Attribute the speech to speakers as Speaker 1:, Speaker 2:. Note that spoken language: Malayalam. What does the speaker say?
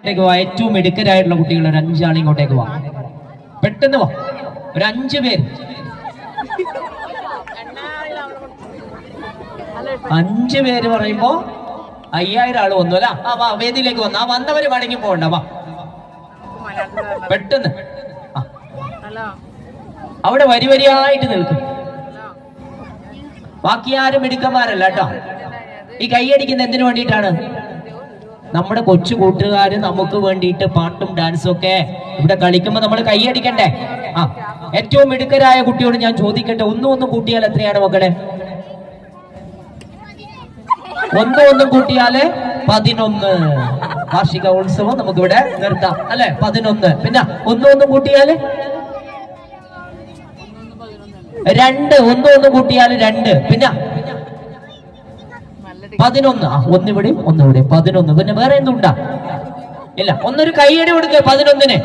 Speaker 1: ഇങ്ങോട്ടേക്ക് വാ. ഏറ്റവും മിടുക്കരായിട്ടുള്ള കുട്ടികൾ ഒരു 5 ആൾ ഇങ്ങോട്ടേക്ക് വാ. പെട്ടെന്ന് വാ. ഒരു 5 പേര്. 5 പേര് പറയുമ്പോ 5000 ആള് വന്നു അല്ല. ആ വാ, വേദിയിലേക്ക് വന്നു. ആ വന്നവര് മടങ്ങി പോകണ്ട. വാ പെട്ടെന്ന്. അവിടെ വരിവരിയായിട്ട് നിൽക്കും. ബാക്കി ആരും മിടുക്കന്മാരല്ല കേട്ടോ. ഈ കൈയടിക്കുന്ന എന്തിനു വേണ്ടിയിട്ടാണ്? നമ്മുടെ കൊച്ചു കൂട്ടുകാര് നമുക്ക് വേണ്ടിയിട്ട് പാട്ടും ഡാൻസും ഒക്കെ ഇവിടെ കളിക്കുമ്പോ നമ്മൾ കൈയടിക്കണ്ടേ? ആ, ഏറ്റവും മിടുക്കരായ കുട്ടിയോട് ഞാൻ ചോദിക്കട്ടെ, ഒന്നും കൂട്ടിയാൽ എത്രയാണ് മക്കളെ? ഒന്നും കൂട്ടിയാല് 11. വാർഷിക ഉത്സവം നമുക്കിവിടെ നിർത്താം അല്ലെ? 11. പിന്നെ ഒന്നും കൂട്ടിയാല് 2. ഒന്നും കൂട്ടിയാല് 2. പിന്നെ 11. ഒന്നിവിടെയും 11. പിന്നെ വേറെ എന്തുണ്ടാ? ഇല്ല. ഒന്നൊരു കൈയടി കൊടുക്കുക 11-ന്.